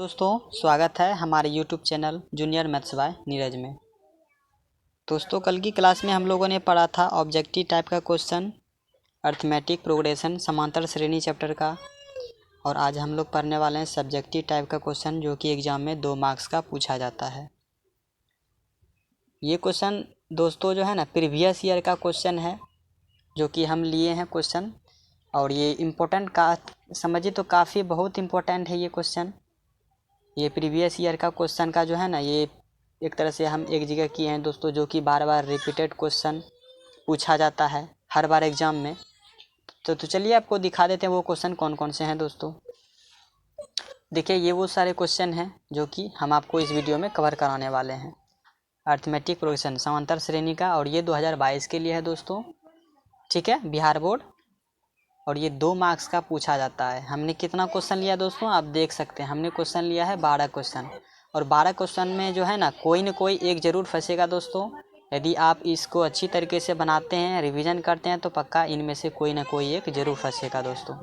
दोस्तों स्वागत है हमारे YouTube channel junior maths by Neeraj में। दोस्तों कल की क्लास में हम लोगों ने पढ़ा था ऑब्जेक्टिव टाइप का क्वेश्चन, अर्थमेटिक प्रोग्रेशन समांतर श्रेणी चैप्टर का, और आज हम लोग पढ़ने वाले हैं सब्जेक्टिव टाइप का क्वेश्चन जो कि एग्ज़ाम में 2 मार्क्स का पूछा जाता है। ये क्वेश्चन दोस्तों जो है ना प्रीवियस ईयर का क्वेश्चन है जो कि हम लिए हैं क्वेश्चन, और ये इम्पोर्टेंट का समझिए तो काफ़ी बहुत इम्पोर्टेंट है ये क्वेश्चन। ये प्रीवियस ईयर का क्वेश्चन का जो है ना ये एक तरह से हम एक जगह किए हैं दोस्तों, जो कि बार बार रिपीटेड क्वेश्चन पूछा जाता है हर बार एग्ज़ाम में। तो चलिए आपको दिखा देते हैं वो क्वेश्चन कौन कौन से हैं दोस्तों। देखिए ये वो सारे क्वेश्चन हैं जो कि हम आपको इस वीडियो में कवर कराने वाले हैं। अर्थमेटिक प्रोग्रेशन समांतर श्रेणी का, और ये 2022 के लिए है दोस्तों, ठीक है, बिहार बोर्ड। और ये 2 मार्क्स का पूछा जाता है। हमने कितना क्वेश्चन लिया दोस्तों आप देख सकते हैं, हमने क्वेश्चन लिया है 12 क्वेश्चन, और 12 क्वेश्चन में जो है ना कोई न कोई एक ज़रूर फंसेगा दोस्तों। यदि आप इसको अच्छी तरीके से बनाते हैं, रिवीजन करते हैं, तो पक्का इनमें से कोई ना कोई एक ज़रूर फंसेगा दोस्तों,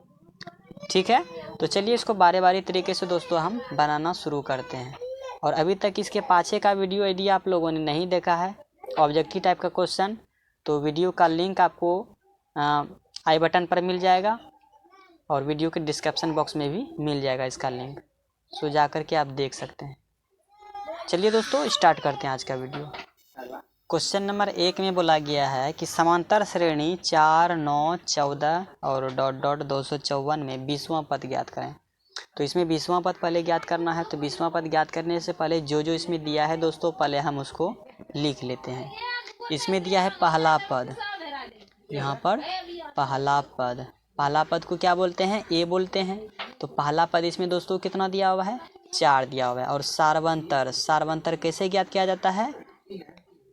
ठीक है। तो चलिए इसको बारी बारी तरीके से दोस्तों हम बनाना शुरू करते हैं। और अभी तक इसके पाछे का वीडियो यदि आप लोगों ने नहीं देखा है ऑब्जेक्टिव टाइप का क्वेश्चन, तो वीडियो का लिंक आपको आई बटन पर मिल जाएगा, और वीडियो के डिस्क्रिप्शन बॉक्स में भी मिल जाएगा इसका लिंक, सो जा कर के आप देख सकते हैं। चलिए दोस्तों स्टार्ट करते हैं आज का वीडियो। क्वेश्चन नंबर 1 में बोला गया है कि समांतर श्रेणी 4, 9, 14 और डॉट डॉट 254 में 20वां पद ज्ञात करें। तो इसमें 20वां पद पहले ज्ञात करना है। तो 20वां पद ज्ञात करने से पहले जो जो इसमें दिया है दोस्तों पहले हम उसको लिख लेते हैं। इसमें दिया है पहला पद, यहाँ पर पहला पद को क्या बोलते हैं, ए बोलते हैं। तो पहला पद इसमें दोस्तों कितना दिया हुआ है, 4 दिया हुआ है। और सार्वंतर कैसे ज्ञात किया जाता है,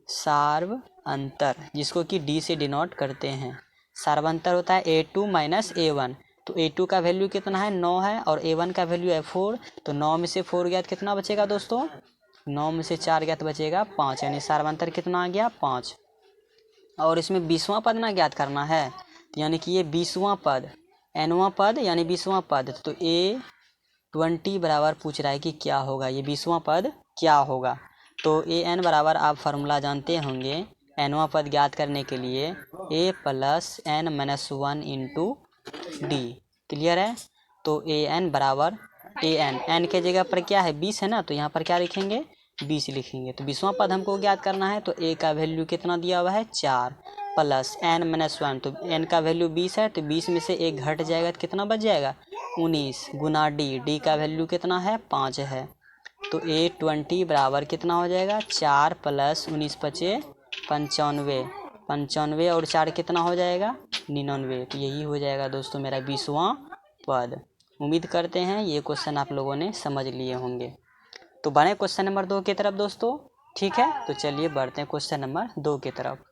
सार्वंतर जिसको कि डी से डिनोट करते हैं। सार्वंतर होता है A2 माइनस A1। तो A2 का वैल्यू कितना है, 9 है, और A1 का वैल्यू है 4। तो 9 में से 4 ज्ञात कितना बचेगा दोस्तों, 9 में से 4 ज्ञात बचेगा 5, यानी सार्वंतर कितना आ गया 5। और इसमें 20वां पद ना ज्ञात करना है, तो यानी कि ये 20वां पद, nवां पद यानी 20वां पद। तो A20 बराबर पूछ रहा है कि क्या होगा, ये 20वां पद क्या होगा। तो an बराबर आप फार्मूला जानते होंगे nवां पद ज्ञात करने के लिए, a plus n minus 1 into D. Clear है। तो an बराबर n के जगह पर क्या है 20 है ना, तो यहाँ पर क्या लिखेंगे 20 लिखेंगे। तो 20वां पद हमको ज्ञात करना है। तो a का वैल्यू कितना दिया हुआ है 4 प्लस n माइनस 1। तो n का वैल्यू 20 है, तो 20 में से 1 घट जाएगा तो कितना बच जाएगा 19 गुना डी का वैल्यू कितना है 5 है। तो A20 बराबर कितना हो जाएगा 4 प्लस 19 पचे 95 और 4 कितना हो जाएगा 99। तो यही हो जाएगा दोस्तों मेरा 20वां पद। उम्मीद करते हैं ये क्वेश्चन आप लोगों ने समझ लिए होंगे। तो बढ़े क्वेश्चन नंबर 2 की तरफ दोस्तों, ठीक है। तो चलिए बढ़ते हैं क्वेश्चन नंबर 2 की तरफ।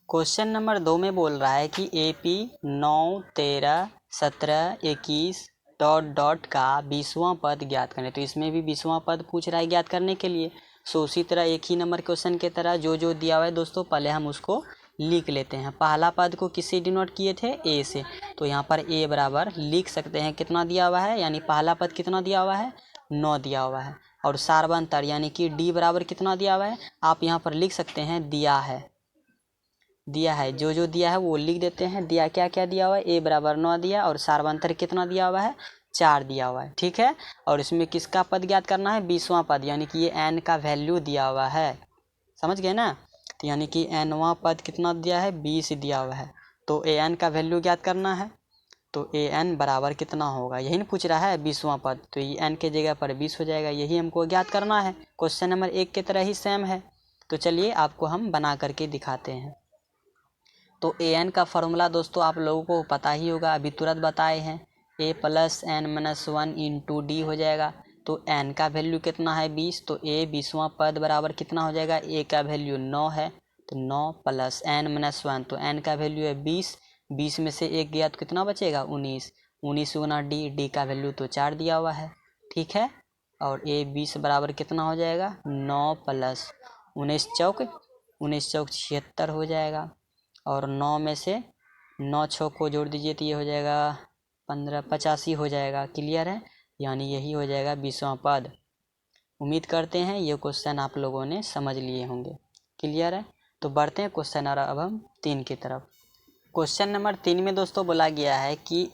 क्वेश्चन नंबर 2 में बोल रहा है कि AP 9, 13, 17, 21 डॉट डॉट का 20वां पद ज्ञात करें। तो इसमें भी 20वां पद पूछ रहा है ज्ञात करने के लिए। सो उसी तरह एक ही नंबर क्वेश्चन की तरह जो जो दिया हुआ है दोस्तों पहले हम उसको लिख लेते हैं। पहला पद को किससे डिनोट किए थे, ए से। तो यहाँ पर ए बराबर लिख सकते हैं कितना दिया हुआ है, यानी पहला पद कितना दिया हुआ है 9 दिया हुआ है। और सार्वंतर यानी कि डी बराबर कितना दिया हुआ है, आप यहाँ पर लिख सकते हैं दिया है, जो जो दिया है वो लिख देते हैं। दिया क्या क्या दिया हुआ है, ए बराबर 9 दिया, और सार्वंतर कितना दिया हुआ है 4 दिया हुआ है, ठीक है। और इसमें किसका पद ज्ञात करना है 20वां पद, यानी कि ये n का वैल्यू दिया हुआ है, समझ गए ना। तो यानी कि nवां पद कितना दिया है 20 दिया हुआ है। तो an का वैल्यू ज्ञात करना है। तो an बराबर कितना होगा, यही ना पूछ रहा है 20वां पद। तो ये n के जगह पर 20 हो जाएगा, यही हमको ज्ञात करना है। क्वेश्चन नंबर 1 की तरह ही सेम है। तो चलिए आपको हम बना करके दिखाते हैं। तो an का फॉर्मूला दोस्तों आप लोगों को पता ही होगा, अभी तुरंत बताए हैं, a plus n minus 1 into D हो जाएगा। तो n का वैल्यू कितना है 20, तो a 20वां पद बराबर कितना हो जाएगा, a का वैल्यू 9 है, तो 9 प्लस n माइनस 1। तो n का वैल्यू है 20 में से 1 गया तो कितना बचेगा 19 गुना डी का वैल्यू तो 4 दिया हुआ है, ठीक है। और a 20 बराबर कितना हो जाएगा 9 प्लस 19 चौक 76 हो जाएगा। और 9 में से 9 6 को जोड़ दीजिए तो ये हो जाएगा 15 85 हो जाएगा। क्लियर है। यानी यही हो जाएगा 20वां पद। उम्मीद करते हैं ये क्वेश्चन आप लोगों ने समझ लिए होंगे। क्लियर है? तो बढ़ते हैं क्वेश्चन और अब हम 3 की तरफ। क्वेश्चन नंबर 3 में दोस्तों बोला गया है कि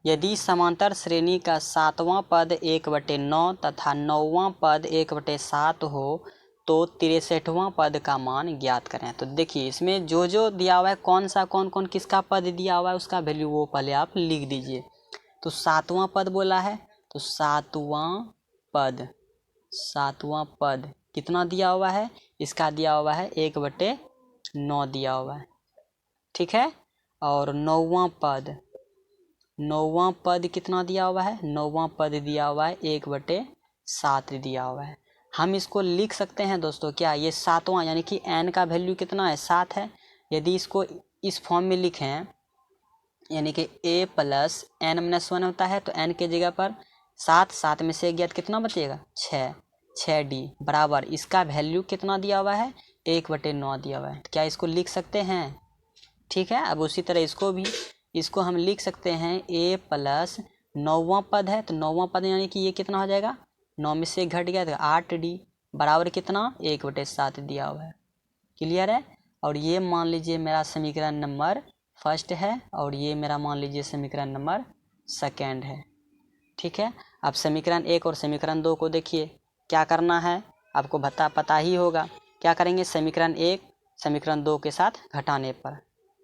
यदि समांतर श्रेणी का 7वां पद 1/9 तथा 9वां पद 1/7 हो तो 63वां पद का मान ज्ञात करें। तो देखिए इसमें जो जो दिया हुआ है, कौन कौन किसका पद दिया हुआ है उसका वैल्यू वो पहले आप लिख दीजिए। तो 7वां पद बोला है, तो 7वां पद कितना दिया हुआ है, इसका दिया हुआ है 1/9 दिया हुआ है। ठीक है। और 9वां पद कितना दिया हुआ है, 9वां पद दिया हुआ है 1/7 दिया हुआ है। हम इसको लिख सकते हैं दोस्तों क्या, ये 7वां यानी कि n का वैल्यू कितना है, 7 है। यदि इसको इस फॉर्म में लिखें यानी कि a + n-1 होता है, तो n के जगह पर 7 में से ज्ञात कितना बचेगा, 6d बराबर इसका वैल्यू कितना दिया हुआ है, 1/9 दिया हुआ है। क्या इसको लिख सकते हैं? ठीक है। अब उसी तरह इसको हम लिख सकते हैं a + 9वां पद है, तो 9वां पद यानी कि ये कितना हो जाएगा, 9 में से घट गया तो 8d बराबर कितना, 1/7 दिया हुआ है। क्लियर है? और ये मान लीजिए मेरा समीकरण नंबर फर्स्ट है और ये मेरा मान लीजिए समीकरण नंबर सेकेंड है। ठीक है। अब समीकरण 1 और समीकरण 2 को देखिए क्या करना है, आपको पता ही होगा। क्या करेंगे, समीकरण 1 समीकरण 2 के साथ घटाने पर।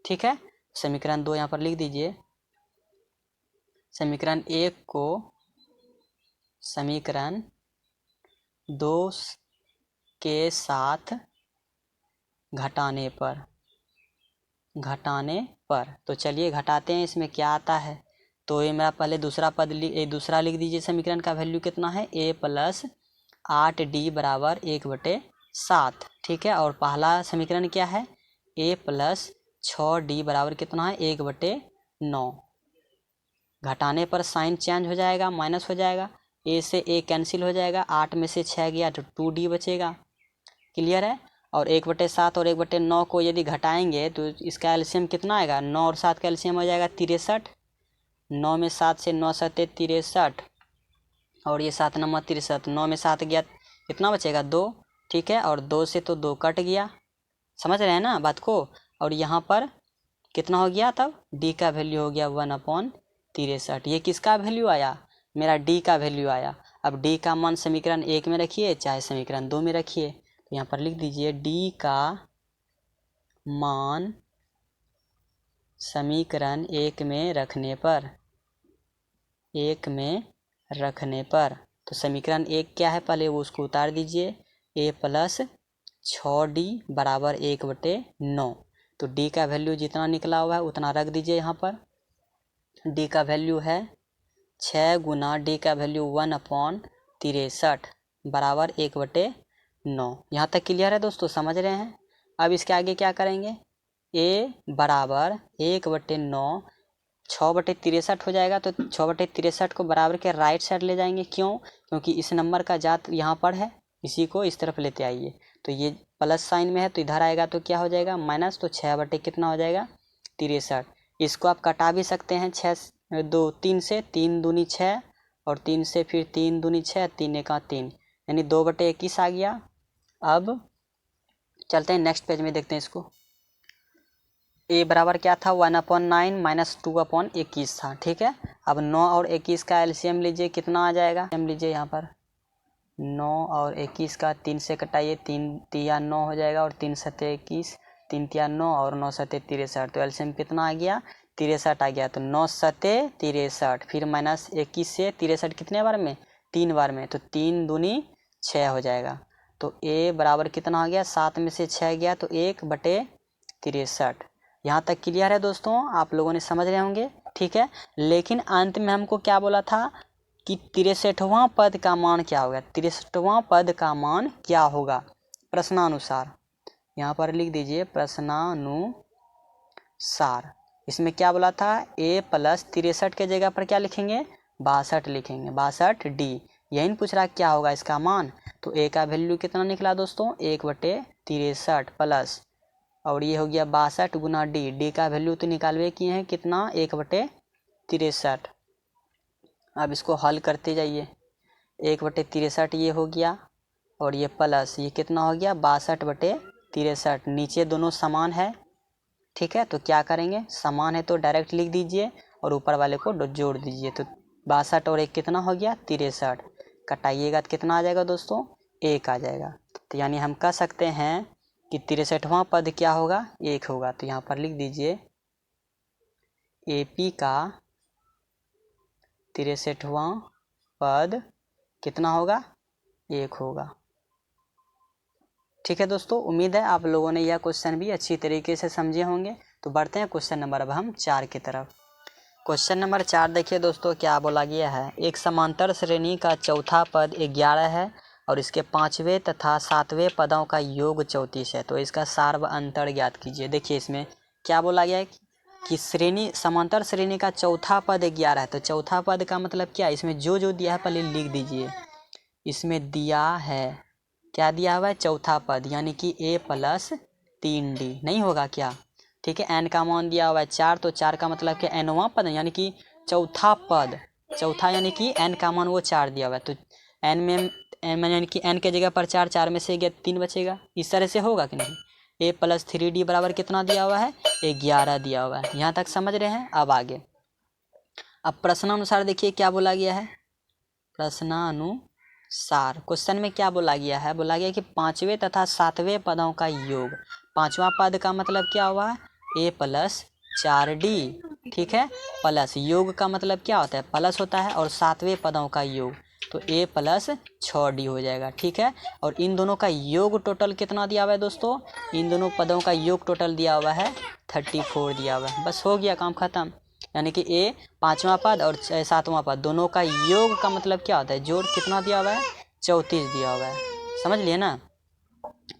ठीक है। समीकरण 2 यहाँ पर लिख दीजिए। समीकरण 1 को समीकरण 2 के साथ घटाने पर तो चलिए घटाते हैं, इसमें क्या आता है। तो ये मेरा पहले दूसरा लिख दीजिए। समीकरण का वैल्यू कितना है, a + 8d बराबर 1/7। ठीक है। और पहला समीकरण क्या है, a + 6d बराबर कितना है, 1/9। घटाने पर साइन चेंज हो जाएगा, माइनस हो जाएगा, a से a कैंसिल हो जाएगा, 8 में से 6 गया तो 2d बचेगा। क्लियर है? और 1/7 और 1/9 को यदि घटाएंगे तो इसका एलसीएम कितना आएगा, 9 और 7 का एलसीएम हो जाएगा 63। 9 में 7 से 9 7 63 और ये 7 9 63, 9 में 7 गया कितना बचेगा, 2। ठीक है। और 2 से तो 2 कट गया, समझ रहे हैं ना बात को। और यहाँ पर कितना हो गया, तब d का वैल्यू हो गया 1/63। ये किसका वैल्यू आया, मेरा d का वैल्यू आया। अब d का मान समीकरण 1 में रखिए चाहे समीकरण 2 में रखिए। तो यहाँ पर लिख दीजिए d का मान समीकरण 1 में रखने पर तो समीकरण 1 क्या है, पहले वो उसको उतार दीजिए। a + 6d बराबर 1/9। तो d का वैल्यू जितना निकला हुआ है उतना रख दीजिए यहाँ पर। d का वैल्यू है 6 गुना d का वैल्यू 1/63 बराबर 1/9। यहाँ तक क्लियर है दोस्तों, समझ रहे हैं? अब इसके आगे क्या करेंगे, a बराबर 1/9 6/63 हो जाएगा। तो 6/63 को बराबर के राइट साइड ले जाएंगे, क्यों, क्योंकि इस नंबर का जात यहाँ पर है, इसी को इस तरफ लेते आइए। तो ये प्लस साइन में है तो इधर आएगा तो क्या हो जाएगा, माइनस। तो 6 कितना हो जाएगा, 63। इसको आप कटा भी सकते हैं 3 से, 3 दूनी 6 और 3 से फिर 3 दूनी 6, 3 एका 3 यानी 2/21 आ गया। अब चलते हैं नेक्स्ट पेज में, देखते हैं इसको। a बराबर क्या था, 1/9 - 2/21 था। ठीक है। अब 9 और 21 का एलसीएम लीजिए, कितना आ जाएगा, एलसीएम लीजिए यहाँ पर 9 और 21 का 3 से कटाइए, 3 तिया 9 हो जाएगा और 3 सते 21, 3 तिया 9 और 9 सते 63। तो एलसीएम कितना आ गया, 63 आ गया। तो 9 सते 63 फिर माइनस 21 से 63 कितने बार में, 3 बार में, तो 3 दूनी 6 हो जाएगा। तो a बराबर कितना आ गया, 7 में से 6 गया तो 1/63। यहाँ तक क्लियर है दोस्तों, आप लोगों ने समझ रहे होंगे। ठीक है। लेकिन अंत में हमको क्या बोला था कि 63वां पद का मान क्या होगा, 63वां पद का मान क्या होगा प्रश्नानुसार। यहाँ पर लिख दीजिए प्रश्नानुसार। इसमें क्या बोला था, a + 63 के जगह पर क्या लिखेंगे, 62 लिखेंगे, 62d। यही पूछ रहा क्या होगा इसका मान। तो a का वैल्यू कितना निकला दोस्तों, 1/63 प्लस और ये हो गया 62 गुना d। d का वैल्यू तो निकालवे किए हैं कितना, 1/63। अब इसको हल करते जाइए। 1/63 ये हो गया और ये प्लस ये कितना हो गया 62/63। नीचे दोनों समान है, ठीक है। तो क्या करेंगे, समान है तो डायरेक्ट लिख दीजिए और ऊपर वाले को जोड़ दीजिए। तो 62 और 1 कितना हो गया 63। कटाइएगा तो कितना आ जाएगा दोस्तों 1 आ जाएगा। तो यानी हम कह सकते हैं कि 63वां पद क्या होगा 1 होगा। तो यहाँ पर लिख दीजिए AP का 63वां पद कितना होगा 1 होगा। ठीक है दोस्तों, उम्मीद है आप लोगों ने यह क्वेश्चन भी अच्छी तरीके से समझे होंगे। तो बढ़ते हैं क्वेश्चन नंबर अब हम 4 की तरफ। क्वेश्चन नंबर 4 देखिए दोस्तों क्या बोला गया है। एक समांतर श्रेणी का चौथा पद 11 है और इसके 5वें तथा 7वें पदों का योग 34 है। तो इसका सार व अंतर ज्ञात कीजिए। देखिए इसमें क्या बोला गया है कि समांतर श्रेणी का चौथा पद 11 है। तो चौथा पद का मतलब क्या है, इसमें जो दिया है पहले लिख दीजिए। इसमें दिया है, क्या दिया हुआ है चौथा पद, यानी कि A+3D नहीं होगा क्या, ठीक है। n का मान दिया हुआ है 4, तो 4 का मतलब क्या nवां पद यानी कि चौथा पद, चौथा यानी कि n का मान वो 4 दिया हुआ है। तो n में यानी कि n के जगह पर 4, 4 में से 3 बचेगा। इस तरह से होगा कि नहीं। A+3D बराबर कितना दिया हुआ है 11 दिया हुआ है। यहाँ तक समझ रहे हैं। अब आगे, अब प्रश्नानुसार देखिए क्या बोला गया है। प्रश्नानुसार क्वेश्चन में क्या बोला गया है, बोला गया कि 5वें तथा 7वें पदों का योग। 5वां पद का मतलब क्या हुआ A+4D, ठीक है। प्लस योग का मतलब क्या होता है प्लस होता है, और 7वें पदों का योग तो A+6D हो जाएगा, ठीक है। और इन दोनों का योग टोटल कितना दिया हुआ है दोस्तों, इन दोनों पदों का योग टोटल दिया हुआ है 34 दिया हुआ है। बस हो गया काम खत्म। यानी कि 5वां पद और 7वां पद दोनों का योग का मतलब क्या होता है जोड़, कितना दिया हुआ है 34 दिया हुआ है। समझ लिए ना।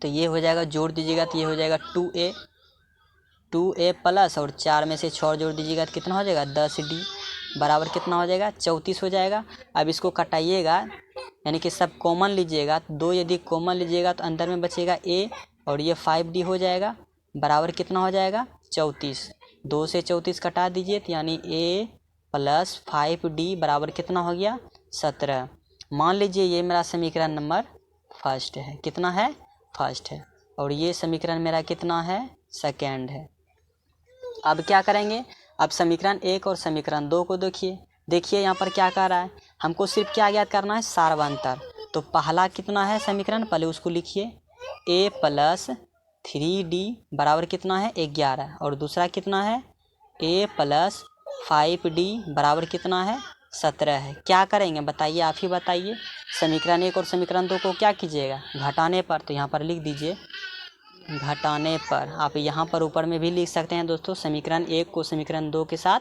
तो ये हो जाएगा, जोड़ दीजिएगा तो ये हो जाएगा 2A प्लस और 4 में से 6 जोड़ दीजिएगा तो कितना हो जाएगा 10D बराबर कितना हो जाएगा 34 हो जाएगा। अब इसको कटाइएगा, यानी कि सब कॉमन लीजिएगा। 2 यदि कॉमन लीजिएगा तो अंदर में बचेगा A और ये 5D हो जाएगा बराबर कितना हो जाएगा 34। 2 से 34 कटा दीजिए तो यानी A+5D बराबर कितना हो गया 17। मान लीजिए ये मेरा समीकरण नंबर फर्स्ट है, कितना है फर्स्ट है, और ये समीकरण मेरा कितना है सेकेंड है। अब क्या करेंगे, अब समीकरण 1 और समीकरण 2 को देखिए यहाँ पर क्या कह रहा है, हमको सिर्फ क्या ज्ञात करना है सार व अंतर। तो पहला कितना है समीकरण, पहले उसको लिखिए A+3D बराबर कितना है 11, और दूसरा कितना है A+5D बराबर कितना है 17 है। क्या करेंगे बताइए, आप ही बताइए। समीकरण 1 और समीकरण 2 को क्या कीजिएगा घटाने पर, तो यहाँ पर लिख दीजिए घटाने पर। आप यहाँ पर ऊपर में भी लिख सकते हैं दोस्तों, समीकरण 1 को समीकरण 2 के साथ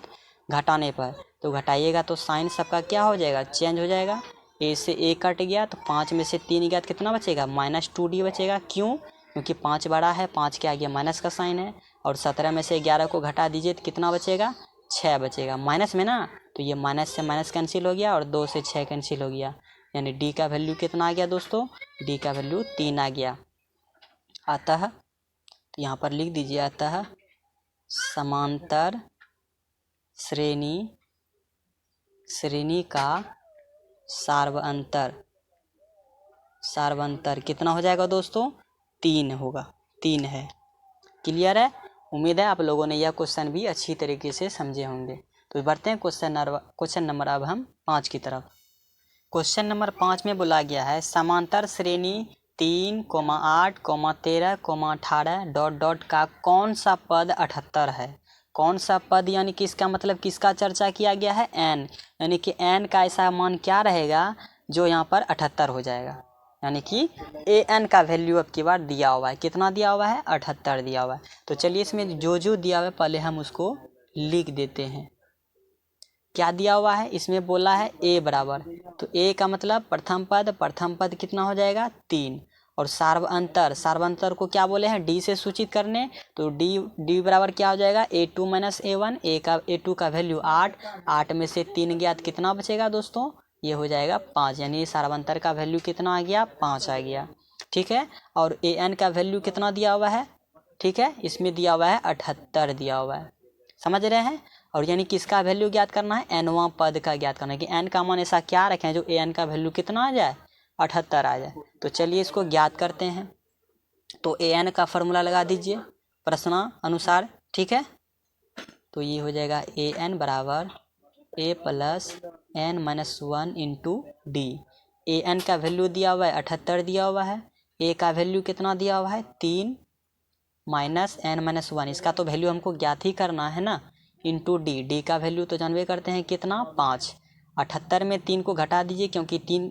घटाने पर। तो घटाइएगा तो साइन सबका क्या हो जाएगा चेंज हो जाएगा। A से A कट गया तो 5 में से 3 गया तो कितना बचेगा -2D बचेगा। क्यों, क्योंकि 5 बड़ा है, 5 के आगे माइनस का साइन है। और 17 में से 11 को घटा दीजिए तो कितना बचेगा 6 बचेगा माइनस में ना। तो ये माइनस से माइनस कैंसिल हो गया और 2 से 6 कैंसिल हो गया, यानी D का वैल्यू कितना आ गया दोस्तों, D का वैल्यू 3 आ गया। अतः तो यहाँ पर लिख दीजिए अतः समांतर श्रेणी का सार्वअंतर कितना हो जाएगा दोस्तों 3 होगा, 3 है। क्लियर है। उम्मीद है आप लोगों ने यह क्वेश्चन भी अच्छी तरीके से समझे होंगे। तो बढ़ते हैं क्वेश्चन नंबर अब हम 5 की तरफ। क्वेश्चन नंबर 5 में बोला गया है समांतर श्रेणी 3, 8, 13, 18 ... का कौन सा पद 78 है। कौन सा पद यानी कि इसका मतलब किसका चर्चा किया गया है n, यानी कि n का ऐसा मान क्या रहेगा जो यहाँ पर 78 हो जाएगा। यानी कि an का वैल्यू अब की बार दिया हुआ है, कितना दिया हुआ है 78 दिया हुआ है। तो चलिए इसमें जो दिया हुआ है पहले हम उसको लिख देते हैं। क्या दिया हुआ है, इसमें बोला है A बराबर, तो A का मतलब प्रथम पद कितना हो जाएगा 3, और सार्वअंतर को क्या बोले हैं D से सूचित करने। तो D बराबर क्या हो जाएगा A2 - A1। A2 का वैल्यू 8 में से 3 गया तो कितना बचेगा दोस्तों, ये हो जाएगा 5, यानी सार्वअंतर का वैल्यू कितना आ गया 5 आ गया, ठीक है। और AN का वैल्यू कितना दिया हुआ है, ठीक है, इसमें दिया हुआ है 78 दिया हुआ है, समझ रहे हैं। और यानी किसका वैल्यू ज्ञात करना है, nवां पद का ज्ञात करना है कि n का मान ऐसा क्या रखें जो an का वैल्यू कितना आ जाए, 78 आ जाए। तो चलिए इसको ज्ञात करते हैं। तो an का फॉर्मूला लगा दीजिए प्रश्न अनुसार, ठीक है। तो ये हो जाएगा an बराबर a plus n minus 1 into D. an का वैल्यू दिया हुआ है 78 दिया हुआ है, a का वैल्यू कितना दिया हुआ है 3 माइनस n माइनस 1, इसका तो वैल्यू हमको ज्ञात ही करना है ना, इंटू डी का वैल्यू तो जानवे करते हैं कितना 5। 78 में 3 को घटा दीजिए क्योंकि 3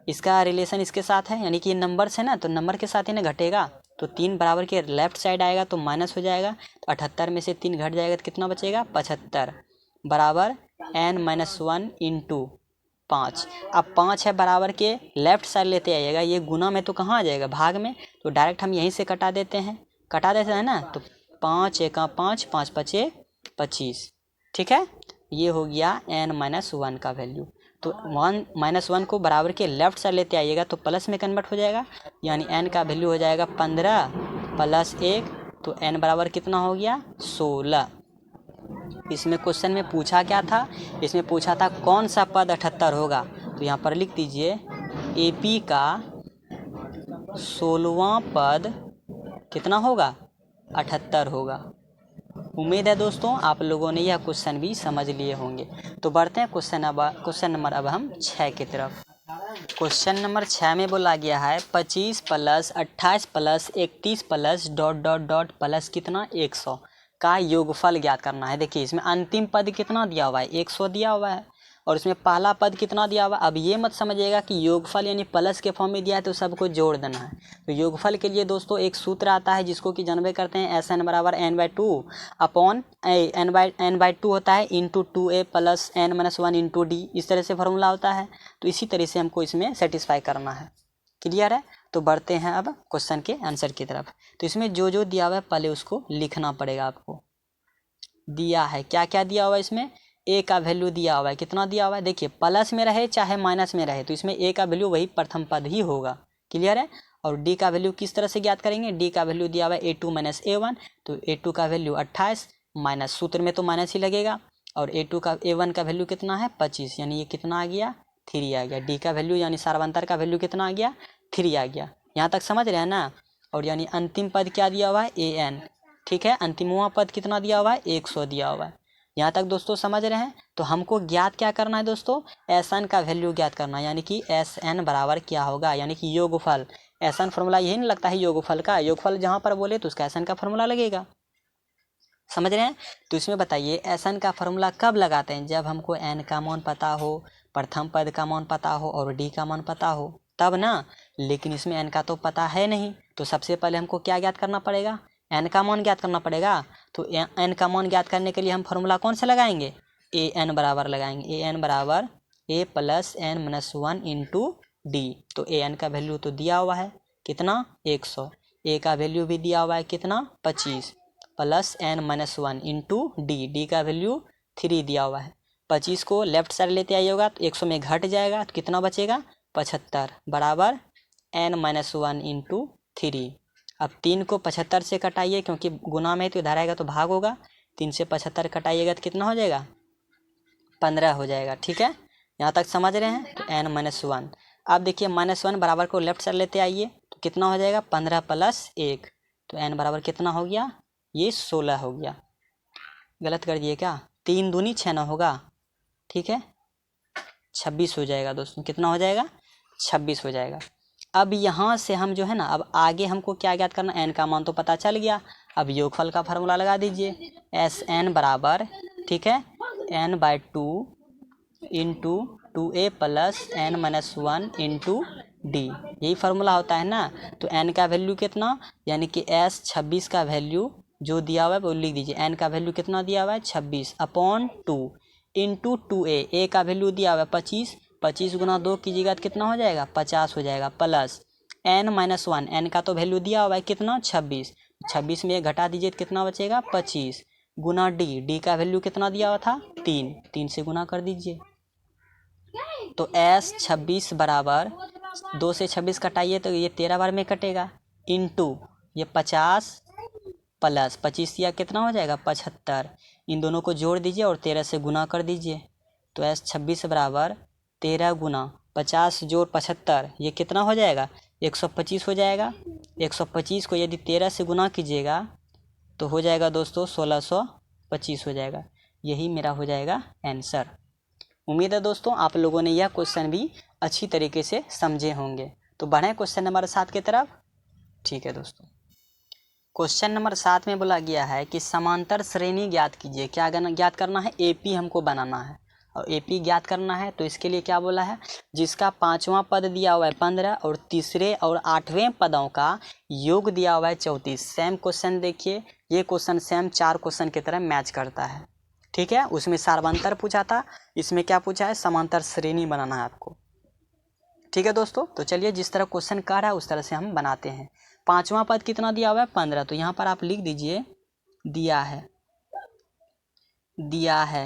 इसका रिलेशन इसके साथ है, यानी कि ये नंबर्स है ना, तो नंबर के साथ ही ना घटेगा। तो 3 बराबर के लेफ्ट साइड आएगा तो माइनस हो जाएगा, तो 78 में से 3 घट जाएगा तो कितना बचेगा 75 बराबर n माइनस 1 इंटू 5। अब 5 है बराबर के लेफ्ट साइड लेते आइएगा, ये गुना में तो कहाँ आ जाएगा, भाग में, तो डायरेक्ट हम यहीं से कटा देते हैं ना। तो 5 एका 5, 5 पचे 25, ठीक है। ये हो गया n माइनस 1 का वैल्यू। तो 1 माइनस 1 को बराबर के लेफ्ट साइड लेते आइएगा तो प्लस में कन्वर्ट हो जाएगा, यानी n का वैल्यू हो जाएगा 15 प्लस 1, तो n बराबर कितना हो गया 16। इसमें क्वेश्चन में पूछा क्या था, इसमें पूछा था कौन सा पद 78 होगा। तो यहाँ पर लिख दीजिए AP का 16वां पद कितना होगा 78 होगा। उम्मीद है दोस्तों आप लोगों ने यह क्वेश्चन भी समझ लिए होंगे। तो बढ़ते हैं क्वेश्चन नंबर अब हम 6 की तरफ। क्वेश्चन नंबर 6 में बोला गया है 25 plus 28 plus 31 plus dot dot dot plus कितना 100 का योगफल ज्ञात करना है। देखिए इसमें अंतिम पद कितना दिया हुआ है 100 दिया हुआ है, और इसमें पहला पद कितना दिया हुआ है। अब ये मत समझिएगा कि योगफल यानी प्लस के फॉर्म में दिया है तो सबको जोड़ देना है। तो योगफल के लिए दोस्तों एक सूत्र आता है जिसको कि जानवे करते हैं SN बराबर n/2 अपॉन n/2 होता है into 2a plus n minus 1 into D, इस तरह से फॉर्मूला होता है। तो इसी तरह से हमको इसमें सेटिस्फाई करना है। क्लियर है। तो बढ़ते हैं अब क्वेश्चन के आंसर की तरफ। तो इसमें जो दिया हुआ है पहले उसको लिखना पड़ेगा आपको। दिया है क्या क्या दिया हुआ है, इसमें a का वैल्यू दिया हुआ है, कितना दिया हुआ है देखिए, प्लस में रहे चाहे माइनस में रहे तो इसमें a का वैल्यू वही प्रथम पद ही होगा। क्लियर है। और d का वैल्यू किस तरह से ज्ञात करेंगे, d का वैल्यू दिया हुआ है a2 माइनस a1, तो a2 का वैल्यू 28 माइनस सूत्र में तो माइनस ही लगेगा, और a1 का वैल्यू कितना है 25, यानी ये कितना आ गया 3 आ गया। d का वैल्यू यानी सार्वंतर का वैल्यू कितना आ गया 3 आ गया। यहाँ तक समझ रहे हैं ना। और यानी अंतिम पद क्या दिया हुआ है an, ठीक है। अंतिमवां पद कितना दिया हुआ है 100 दिया हुआ है। यहाँ तक दोस्तों समझ रहे हैं। तो हमको ज्ञात क्या करना है दोस्तों, SN का वैल्यू ज्ञात करना है, यानी कि SN बराबर क्या होगा, यानी कि योगफल। SN फॉर्मूला यही नहीं लगता है योगफल का, योगफल जहाँ पर बोले तो उसका SN का फॉर्मूला लगेगा। समझ रहे हैं। तो इसमें बताइए SN का फॉर्मूला कब लगाते हैं, जब हमको n का मान पता हो, प्रथम पद का मान पता हो और d का मान पता हो तब ना। लेकिन इसमें n का तो पता है नहीं, तो सबसे पहले हमको क्या ज्ञात करना पड़ेगा, n का मान ज्ञात करना पड़ेगा। तो n का मान ज्ञात करने के लिए हम फॉर्मूला कौन सा लगाएंगे, an बराबर लगाएंगे, an बराबर a plus n minus 1 into D. तो an का वैल्यू तो दिया हुआ है कितना 100, a का वैल्यू भी दिया हुआ है कितना 25 plus n minus 1 into D का वैल्यू 3 दिया हुआ है। 25 को लेफ्ट साइड लेते आइएगा तो 100 में घट जाएगा तो कितना बचेगा 75 बराबर n माइनस 1 इंटू 3। अब 3 को 75 से कटाइए क्योंकि गुना में तो इधर आएगा तो भाग होगा, 3 से 75 कटाइएगा तो कितना हो जाएगा 15 हो जाएगा। ठीक है, यहाँ तक समझ रहे हैं। तो n माइनस 1, अब देखिए माइनस 1 बराबर को लेफ्ट साइड लेते आइए तो कितना हो जाएगा 15 प्लस 1, तो n बराबर कितना हो गया, ये 16 हो गया। गलत कर दिए क्या, 3 दूनी 6 ना होगा, ठीक है 26 हो जाएगा दोस्तों, कितना हो जाएगा 26 हो जाएगा। अब यहाँ से हम जो है ना, अब आगे हमको क्या ज्ञात करना, n का मान तो पता चल गया। अब योगफल का फार्मूला लगा दीजिए, SN बराबर ठीक है n/2 into 2a plus n minus 1 into D, यही फार्मूला होता है ना। तो n का वैल्यू कितना, यानी कि S26 का वैल्यू जो दिया हुआ है वो लिख दीजिए। n का वैल्यू कितना दिया हुआ है 26 अपॉन 2 इंटू 2a का वैल्यू दिया हुआ है 25, 25 गुना 2 कीजिएगा तो कितना हो जाएगा 50 हो जाएगा, प्लस n माइनस 1, n का तो वैल्यू दिया हुआ है कितना 26, 26 में घटा दीजिए तो कितना बचेगा 25 गुना डी का वैल्यू कितना दिया हुआ था 3 से गुना कर दीजिए। तो S26 बराबर 2 से 26 कटाइए तो ये 13 बार में कटेगा, इंटू ये 50 प्लस 25 या कितना हो जाएगा 75 इन दोनों को जोड़ दीजिए और 13 से गुना कर दीजिए। तो S26 बराबर 13 गुना 50 जोड़ 75, ये कितना हो जाएगा? 125 हो जाएगा। 125 को यदि 13 से गुना कीजिएगा तो हो जाएगा दोस्तों 1625 हो जाएगा। यही मेरा हो जाएगा आंसर। उम्मीद है दोस्तों आप लोगों ने यह क्वेश्चन भी अच्छी तरीके से समझे होंगे। तो बढ़ें क्वेश्चन नंबर 7 की तरफ। ठीक है दोस्तों, क्वेश्चन नंबर 7 में बोला गया है कि समांतर श्रेणी ज्ञात कीजिए। क्या ज्ञात करना है? एपी हमको बनाना है और एपी ज्ञात करना है। तो इसके लिए क्या बोला है? जिसका 5वां पद दिया हुआ है 15 और तीसरे और 8वें पदों का योग दिया हुआ है 34। सेम क्वेश्चन देखिए, ये क्वेश्चन सेम 4 क्वेश्चन की तरह मैच करता है। ठीक है, उसमें सार्वंतर पूछा था, इसमें क्या पूछा है? समांतर श्रेणी बनाना है आपको। ठीक है दोस्तों, तो चलिए जिस तरह क्वेश्चन कह रहा है उस तरह से हम बनाते हैं। 5वां पद कितना दिया हुआ है? 15। तो यहाँ पर आप लिख दीजिए दिया है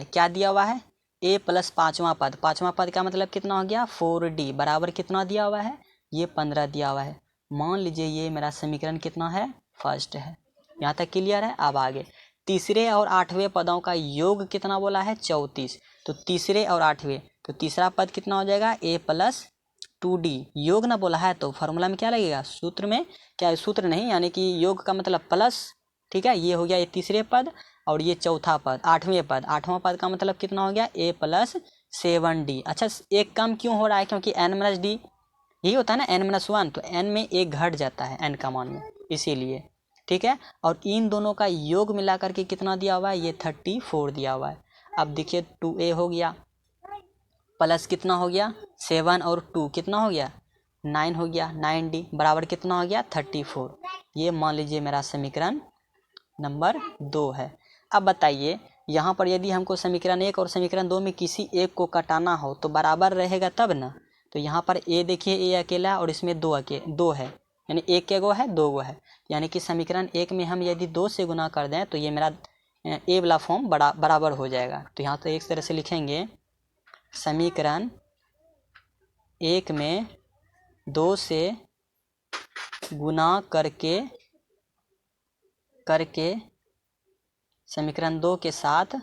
क्या दिया हुआ है? a प्लस 5वां पद। 5वां पद का मतलब कितना हो गया? 4d बराबर कितना दिया हुआ है? ये 15 दिया हुआ है। मान लीजिए ये मेरा समीकरण कितना है? फर्स्ट है। यहाँ तक क्लियर है? अब आगे तीसरे और 8वें पदों का योग कितना बोला है? 34। तो तीसरे और 8वें, तो तीसरा पद कितना हो जाएगा? a plus 2d। योग ना बोला है तो फॉर्मूला में क्या लगेगा? सूत्र में क्या? सूत्र नहीं, यानी कि योग का मतलब प्लस। ठीक है, ये हो गया ये तीसरे पद और ये चौथा पद 8वें पद। 8वां पद का मतलब कितना हो गया? a plus 7d। अच्छा, एक कम क्यों हो रहा है? क्योंकि n माइनस डी यही होता है ना, n-1, तो n में एक घट जाता है n का मान में, इसीलिए। ठीक है, और इन दोनों का योग मिला करके कितना दिया हुआ है? ये 34 दिया हुआ है। अब देखिए 2a हो गया प्लस कितना हो गया? 7 और 2 कितना हो गया? 9 हो गया। 9d बराबर कितना हो गया? 34। ये मान लीजिए मेरा समीकरण नंबर 2 है। अब बताइए यहाँ पर यदि हमको समीकरण 1 और समीकरण 2 में किसी एक को कटाना हो तो बराबर रहेगा तब ना। तो यहाँ पर a देखिए, a अकेला और इसमें 2 है, यानी एक के गो है 2 गो है, यानी कि समीकरण 1 में हम यदि 2 से गुना कर दें तो ये मेरा a वाला फॉर्म बराबर हो जाएगा। तो यहाँ तो एक तरह से लिखेंगे समीकरण 1 में 2 से गुना करके समीकरण 2 के साथ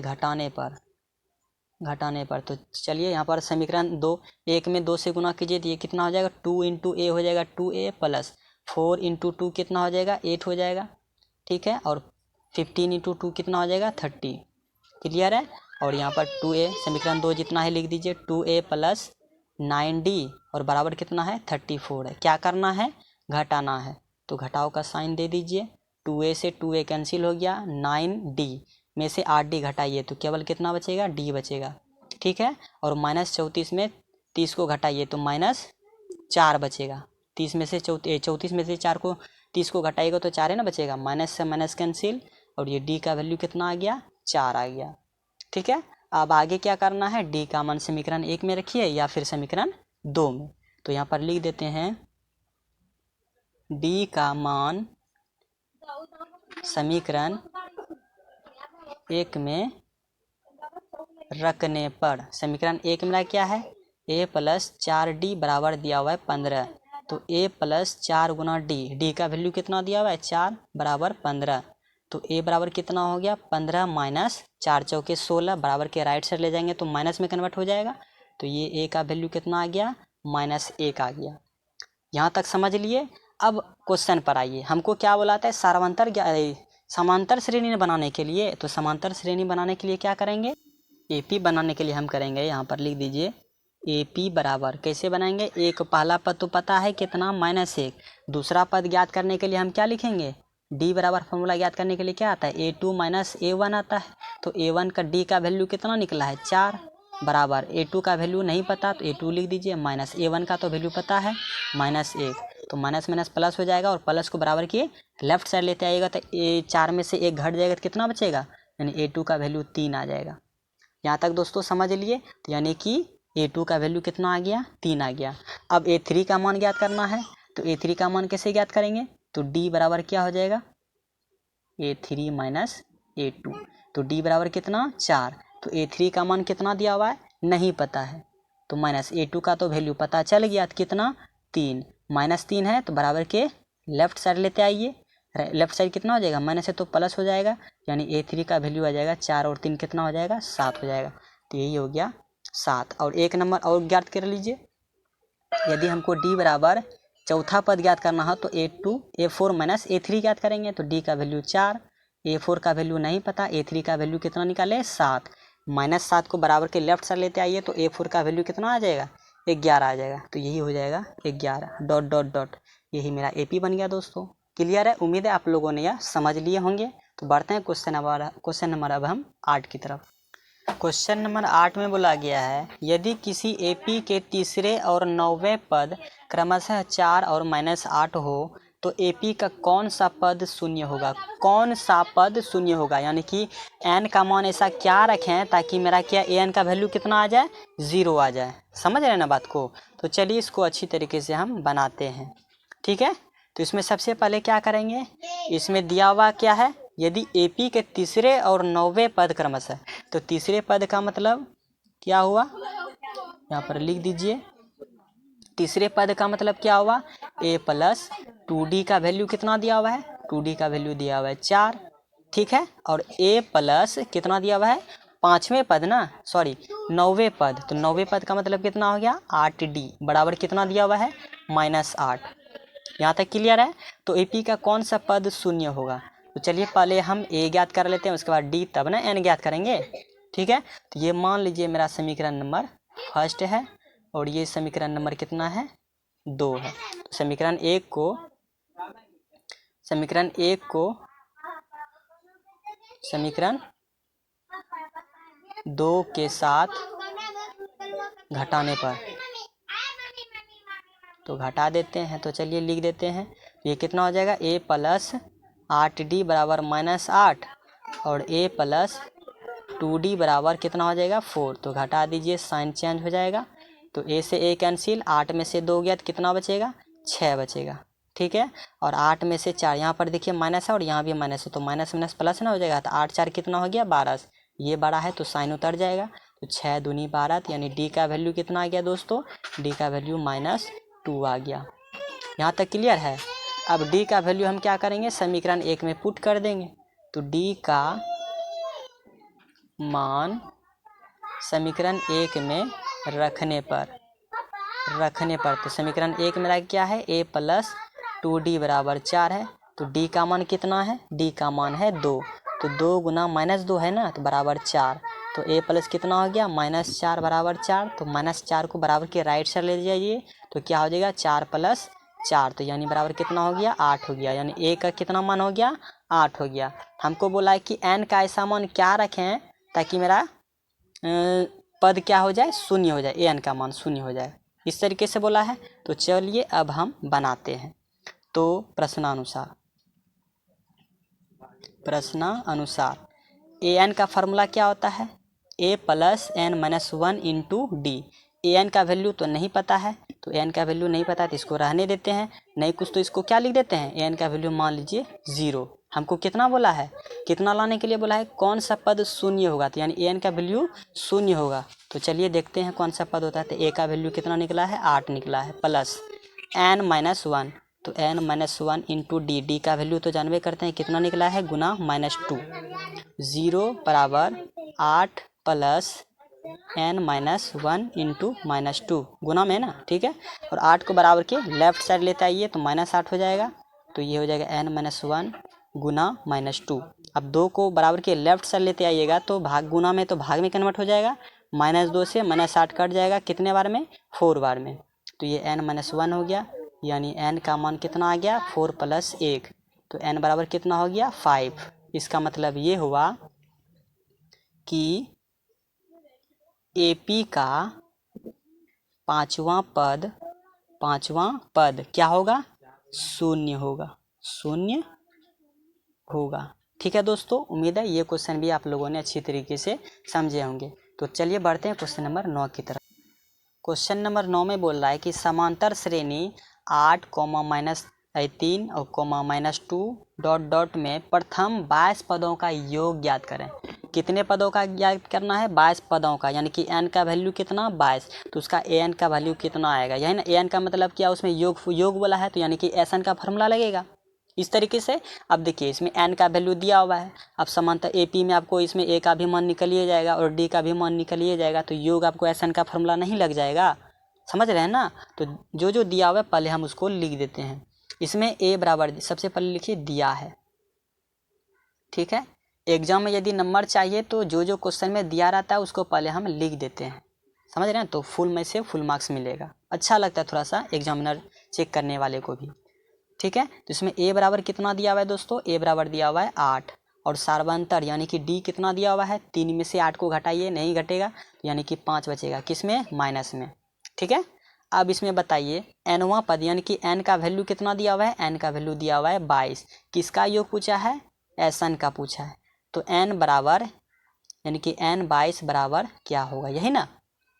घटाने पर। तो चलिए यहाँ पर समीकरण 1 में 2 से गुना कीजिए तो ये कितना हो जाएगा? 2 इंटू ए हो जाएगा 2a प्लस 4 इंटू 2 कितना हो जाएगा? 8 हो जाएगा। ठीक है, और 15 इंटू 2 कितना हो जाएगा? 30। क्लियर है? और यहाँ पर 2a समीकरण 2 जितना है लिख दीजिए 2a प्लस 9d और बराबर कितना है? 34 है। क्या करना है? घटाना है। तो घटाव का साइन दे दीजिए। 2a से 2a कैंसिल हो गया, 9d में से 8d घटाइए तो केवल कितना बचेगा? d बचेगा। ठीक है, और -34 में 30 को घटाइए तो -4 बचेगा। 34 में से 4 को 30 को घटाइएगा तो 4 है ना बचेगा। माइनस से माइनस कैंसिल और ये d का वैल्यू कितना आ गया? 4 आ गया। ठीक है, अब आगे क्या करना है? d का मान समीकरण 1 में रखिए या फिर समीकरण 2 में। तो यहाँ पर लिख देते हैं d का मान समीकरण 1 में रखने पर, समीकरण 1 में क्या है? a प्लस 4d बराबर दिया हुआ है 15। तो a प्लस 4 गुना d का वैल्यू कितना दिया हुआ है? 4 बराबर 15। तो a बराबर कितना हो गया? 15 माइनस 4 चौके 16 बराबर के राइट साइड ले जाएंगे तो माइनस में कन्वर्ट हो जाएगा। तो ये a का वैल्यू कितना आ गया? -1 आ गया। यहाँ तक समझ लिए। अब क्वेश्चन पर आइए। हमको क्या बुलाता है? समांतर श्रेणी बनाने के लिए। तो समांतर श्रेणी बनाने के लिए क्या करेंगे? एपी बनाने के लिए हम करेंगे, यहाँ पर लिख दीजिए एपी बराबर कैसे बनाएंगे? एक पहला पद तो पता है कितना? -1। दूसरा पद ज्ञात करने के लिए हम क्या लिखेंगे? d बराबर फॉर्मूला ज्ञात करने के लिए क्या आता है? a2 माइनस a1 आता है। तो a1 का d का वैल्यू कितना निकला है? 4 बराबर a2 का वैल्यू नहीं पता तो a2 लिख दीजिए, माइनस a1 का तो वैल्यू पता है -1। तो माइनस माइनस प्लस हो जाएगा और प्लस को बराबर किए लेफ्ट साइड लेते आइएगा तो 4 में से 1 घट जाएगा तो कितना बचेगा? यानी a2 का वैल्यू 3 आ जाएगा। यहाँ तक दोस्तों समझ लिए। तो यानी कि a2 का वैल्यू कितना आ गया? 3 आ गया। अब a3 का मान ज्ञात करना है। तो a3 का मान कैसे ज्ञात करेंगे? तो d बराबर क्या हो जाएगा? a3 minus a2। तो d बराबर कितना? 4। तो a3 का मान कितना दिया हुआ है? नहीं पता है। तो माइनस a2 का तो वैल्यू पता चल गया, कितना? 3। -3 है तो बराबर के लेफ्ट साइड लेते आइए, लेफ्ट साइड कितना हो जाएगा, माइनस है तो प्लस हो जाएगा, यानी A3 का वैल्यू आ जाएगा 4 और 3 कितना हो जाएगा, 7 हो जाएगा। तो यही हो गया 7। और एक नंबर और ज्ञात कर लीजिए, यदि हमको D बराबर चौथा पद ज्ञात करना हो तो A4 माइनस A3 ज्ञात करेंगे। तो D का वैल्यू 4, A4 का वैल्यू नहीं पता, A3 का वैल्यू कितना निकाले 7, -7 को बराबर के लेफ्ट साइड लेते आइए तो A4 का वैल्यू कितना आ जाएगा, 11 आ जाएगा। तो यही हो जाएगा 11 डॉट डॉट डॉट, यही मेरा AP बन गया दोस्तों। क्लियर है, उम्मीद है आप लोगों ने यह समझ लिए होंगे। तो बढ़ते हैं क्वेश्चन नंबर अब हम 8 की तरफ। क्वेश्चन नंबर 8 में बोला गया है, यदि किसी AP के तीसरे और 9वें पद क्रमशः 4 और -8 हो तो AP का कौन सा पद शून्य होगा। कौन सा पद शून्य होगा, यानी कि n का मान ऐसा क्या रखें ताकि मेरा क्या an का वैल्यू कितना आ जाए, 0 आ जाए। समझ रहे हैं ना बात को। तो चलिए इसको अच्छी तरीके से हम बनाते हैं, ठीक है। तो इसमें सबसे पहले क्या करेंगे, इसमें दिया हुआ क्या है, यदि AP के तीसरे और 9वें पद क्रमशः, तो तीसरे पद का मतलब क्या हुआ, यहाँ पर लिख दीजिए। तीसरे पद का मतलब क्या हुआ, A प्लस 2D का वैल्यू कितना दिया हुआ है, 2D का वैल्यू दिया हुआ है 4, ठीक है। और A प्लस कितना दिया हुआ है, 5वें पद ना, सॉरी 9वें पद, तो 9वें पद का मतलब कितना हो गया 8D बराबर कितना दिया हुआ है, -8। यहाँ तक क्लियर है। तो AP का कौन सा पद शून्य होगा, तो चलिए पहले हम A ज्ञात कर लेते हैं, उसके बाद D, तब ना N ज्ञात करेंगे, ठीक है। तो ये मान लीजिए मेरा समीकरण नंबर फर्स्ट है और ये समीकरण नंबर कितना है, 2 है। तो समीकरण एक को समीकरण 2 के साथ घटाने पर, तो घटा देते हैं। तो चलिए लिख देते हैं, ये कितना हो जाएगा, A प्लस 8D बराबर -8 और A प्लस 2D बराबर कितना हो जाएगा 4। तो घटा दीजिए, साइन चेंज हो जाएगा। तो A से A कैंसिल, 8 में से 2 गया तो कितना बचेगा, 6 बचेगा, ठीक है। और 8 में से 4, यहाँ पर देखिए माइनस है और यहाँ भी माइनस है, तो माइनस माइनस प्लस ना हो जाएगा। तो 8 4 कितना हो गया 12, ये 12 है तो साइन उतर जाएगा। तो 6 दूनी 12, यानी D का वैल्यू कितना आ गया दोस्तों, D का वैल्यू -2 आ गया। यहाँ तक क्लियर है। अब D का वैल्यू हम क्या करेंगे, समीकरण 1 में पुट कर देंगे। तो D का मान समीकरण 1 में रखने पर तो समीकरण 1 मेरा क्या है, A प्लस 2D बराबर 4 है। तो D का मान कितना है, D का मान है 2, तो 2 गुना -2 है ना, तो बराबर 4। तो A प्लस कितना हो गया, -4 बराबर 4। तो -4 को बराबर के राइट साइड ले जाइए, तो क्या हो जाएगा 4 प्लस 4, तो यानी बराबर कितना हो गया 8 हो गया। यानी A का कितना मान हो गया, 8 हो गया। हमको बोला है कि N का ऐसा मान क्या रखें ताकि मेरा पद क्या हो जाए, शून्य हो जाए, N का मान शून्य हो जाए, इस तरीके से बोला है। तो चलिए अब हम बनाते हैं। तो प्रश्नानुसार an का फार्मूला क्या होता है, A plus n-1 into D. an का वैल्यू तो नहीं पता है, तो an का वैल्यू नहीं पता है तो इसको रहने देते हैं, नहीं कुछ तो इसको क्या लिख देते हैं, an का वैल्यू मान लीजिए 0। हमको कितना बोला है, कितना लाने के लिए बोला है, कौन सा पद शून्य होगा, तो यानी an का वैल्यू शून्य होगा। तो चलिए देखते हैं कौन सा पद होता है। तो a का वैल्यू कितना निकला है, 8 निकला है, प्लस n-1, तो n-1 इंटू डी का वैल्यू तो जानवे करते हैं कितना निकला है, गुना -2। 0 बराबर 8 प्लस n-1 इंटू -2 गुना में ना, ठीक है। और 8 को बराबर के लेफ्ट साइड लेते आइए तो -8 हो जाएगा। तो ये हो जाएगा n-1 गुना -2। अब 2 को बराबर के लेफ्ट साइड लेते आइएगा तो भाग गुना में, तो भाग में कन्वर्ट हो जाएगा। -2 से -8 कट जाएगा, कितने बार में, 4 बार में। तो ये n-1 हो गया, यानी n का मान कितना आ गया, 4 प्लस 1। तो n बराबर कितना हो गया, 5। इसका मतलब ये हुआ कि AP का पांचवा पद क्या होगा, शून्य होगा। ठीक है दोस्तों, उम्मीद है ये क्वेश्चन भी आप लोगों ने अच्छी तरीके से समझे होंगे। तो चलिए बढ़ते हैं क्वेश्चन नंबर 9 की तरफ। क्वेश्चन नंबर 9 में बोल रहा है कि समांतर श्रेणी 8, -3 और -2 में प्रथम 22 पदों का योग ज्ञात करें। कितने पदों का ज्ञात करना है, 22 पदों का, यानी कि n का वैल्यू कितना 22, तो उसका an का वैल्यू कितना आएगा, यही ना। an का मतलब क्या, उसमें योग बोला है, तो यानी कि SN का फार्मूला लगेगा। इस तरीके से। अब देखिए इसमें n का वैल्यू दिया हुआ है, अब समानता AP में आपको इसमें a का भी मान निकलिए जाएगा और d का भी मान निकलिए जाएगा, तो योग आपको SN का फॉर्मूला नहीं लग जाएगा, समझ रहे हैं ना। तो जो जो दिया हुआ है पहले हम उसको लिख देते हैं। इसमें a बराबर सबसे पहले लिखिए दिया है, ठीक है। एग्जाम में यदि नंबर चाहिए तो जो जो क्वेश्चन में दिया रहता है उसको पहले हम लिख देते हैं, समझ रहे हैं, तो फुल में से फुल मार्क्स मिलेगा, अच्छा लगता है थोड़ा सा एग्जामिनर चेक करने वाले को भी, ठीक है। तो इसमें a बराबर कितना दिया हुआ है दोस्तों, a बराबर दिया हुआ है 8 और सार्वंतर यानी कि d कितना दिया हुआ है, 3 में से 8 को घटाइए, नहीं घटेगा तो यानी कि 5 बचेगा, किस में, माइनस में, ठीक है। अब इसमें बताइए nवां पद यानी कि n का वैल्यू कितना दिया हुआ है, n का वैल्यू दिया हुआ है 22, किसका योग पूछा है, SN का पूछा है, तो n बराबर यानी कि n 22 बराबर क्या होगा, यही ना,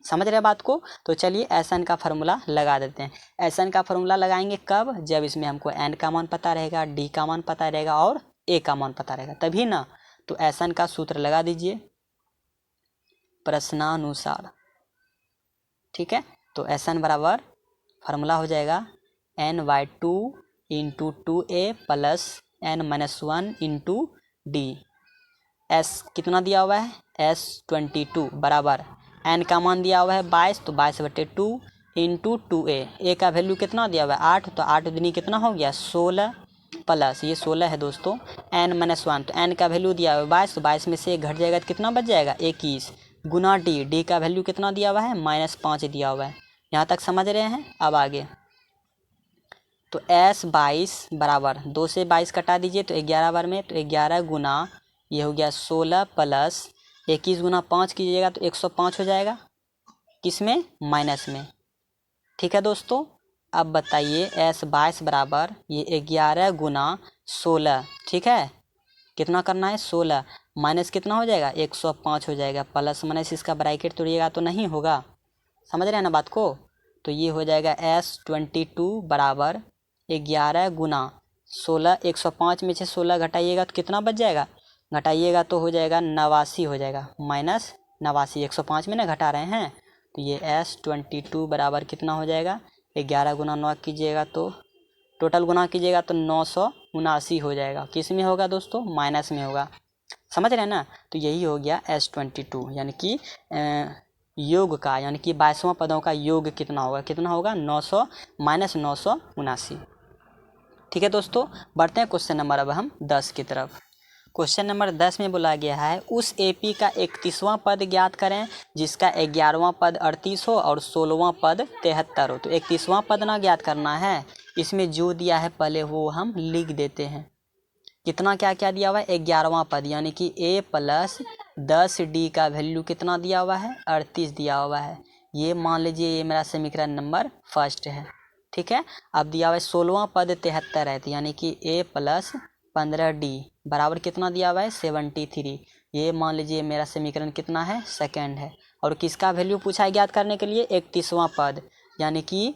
समझ रहे बात को। तो चलिए SN का फार्मूला लगा देते हैं। SN का फार्मूला लगाएंगे कब, जब इसमें हमको n का मान पता रहेगा, d का मान पता रहेगा और a का मान पता रहेगा, तभी ना। तो SN का सूत्र लगा दीजिए प्रश्नानुसार, ठीक है। तो SN बराबर फार्मूला हो जाएगा n/2 into 2a plus n-1 into d। S कितना दिया हुआ है, S22 बराबर n का मान दिया हुआ है 22, तो 22/2 इंटू 2a का वैल्यू कितना दिया हुआ है 8, तो 8 दूनी कितना हो गया 16 प्लस ये 16 है दोस्तों n-1, तो n का वैल्यू दिया हुआ है 22, तो 22 में से 1 घट जाएगा तो कितना बच जाएगा 21 गुना d का वैल्यू कितना दिया हुआ है -5 दिया हुआ है। यहाँ तक समझ रहे हैं। अब आगे तो S22 बराबर 2 से 22 कटा दीजिए तो 11 बार में, तो 11 गुना ये हो गया 16 प्लस 21 गुना 5 कीजिएगा तो 105 हो जाएगा, किसमें, माइनस में, ठीक है दोस्तों। अब बताइए S22 बराबर ये 11 गुना 16, ठीक है, कितना करना है 16, माइनस कितना हो जाएगा 105 हो जाएगा, प्लस माइनस इसका ब्रैकेट तोड़िएगा तो नहीं होगा, समझ रहे हैं ना बात को। तो ये हो जाएगा S22 बराबर 11 गुना 16, 105 में से 16 घटाइएगा तो कितना बच जाएगा, घटाइएगा तो हो जाएगा 89 हो जाएगा, -89, 105 में ना घटा रहे हैं, तो ये S22 बराबर कितना हो जाएगा 11 गुना 9 कीजिएगा तो टोटल गुना कीजिएगा तो 979 हो जाएगा, किस में होगा दोस्तों, माइनस में होगा, समझ रहे हैं ना। तो यही हो गया S22 यानी कि योग का यानी कि 22वां पदों का योग कितना होगा 900 -979, ठीक है दोस्तों। बढ़ते हैं क्वेश्चन नंबर अब हम 10 की तरफ। क्वेश्चन नंबर 10 में बोला गया है उस AP का 31वां पद ज्ञात करें जिसका 11वां पद 38 हो और 16वां पद 73 हो। तो 31वां पद ना ज्ञात करना है, इसमें जो दिया है पहले वो हम लिख देते हैं। कितना क्या क्या दिया हुआ है 11वां पद यानी कि a प्लस 10d का वैल्यू कितना दिया हुआ है 38 दिया हुआ है, ये मान लीजिए ये मेरा समीकरण नंबर फर्स्ट है, ठीक है। अब दिया हुआ है 16वां पद 73 है, तो यानी कि a प्लस 15d बराबर कितना दिया हुआ है 73, ये मान लीजिए मेरा समीकरण कितना है सेकंड है। और किसका वैल्यू पूछा है ज्ञात करने के लिए 31वां पद यानी कि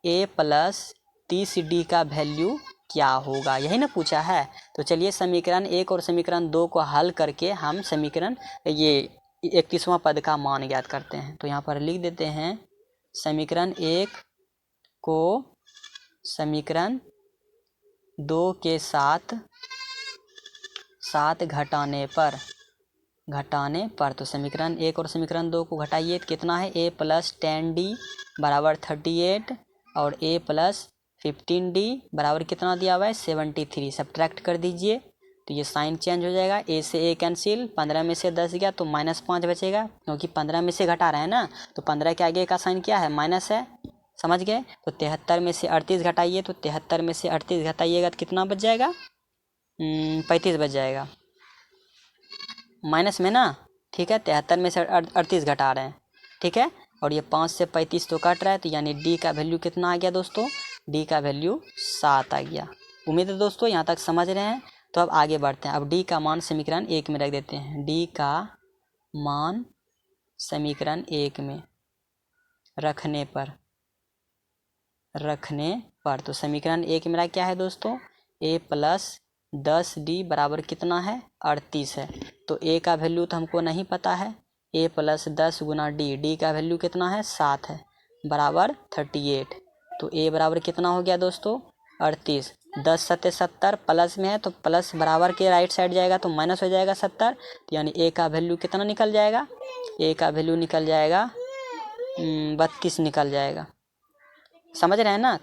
a प्लस 30d का वैल्यू क्या होगा, यही ना पूछा है। तो चलिए समीकरण 1 और समीकरण 2 को हल करके हम समीकरण ये 31वां पद का मान ज्ञात करते हैं। तो यहाँ पर लिख देते हैं समीकरण 1 को समीकरण 2 के साथ घटाने पर तो समीकरण 1 और समीकरण 2 को घटाइए तो कितना है a प्लस 10d बराबर 38 और a प्लस 15d बराबर कितना दिया हुआ है 73, सब्ट्रैक्ट कर दीजिए तो ये साइन चेंज हो जाएगा, a से a कैंसिल, 15 में से 10 गया तो -5 बचेगा, क्योंकि 15 में से घटा रहे हैं ना, तो 15 के आगे का साइन क्या है माइनस है, समझ गए। तो 73 में से 38 घटाइए, तो 73 में से 38 घटाइएगा तो कितना बच जाएगा 35 बच जाएगा, माइनस में ना, ठीक है। 73 में से 38 घटा रहे हैं, ठीक है। और ये 5 से 35 तो कट रहा है, तो यानी डी का वैल्यू कितना आ गया दोस्तों, डी का वैल्यू 7 आ गया। उम्मीद है दोस्तों यहाँ तक समझ रहे हैं। तो अब आगे बढ़ते हैं। अब डी का मान समीकरण 1 में रख देते हैं, डी का मान समीकरण 1 में रखने पर तो समीकरण 1 मेरा क्या है दोस्तों, a प्लस 10d बराबर कितना है 38 है। तो a का वैल्यू तो हमको नहीं पता है, a प्लस 10 गुना d का वैल्यू कितना है 7 है बराबर 38। तो a बराबर कितना हो गया दोस्तों 38 10 सत्ते 70 प्लस में है तो प्लस बराबर के राइट साइड जाएगा तो माइनस हो जाएगा 70, तो यानी ए का वैल्यू कितना निकल जाएगा, ए का वैल्यू निकल जाएगा 32 निकल जाएगा। समझ रहे हैं ना।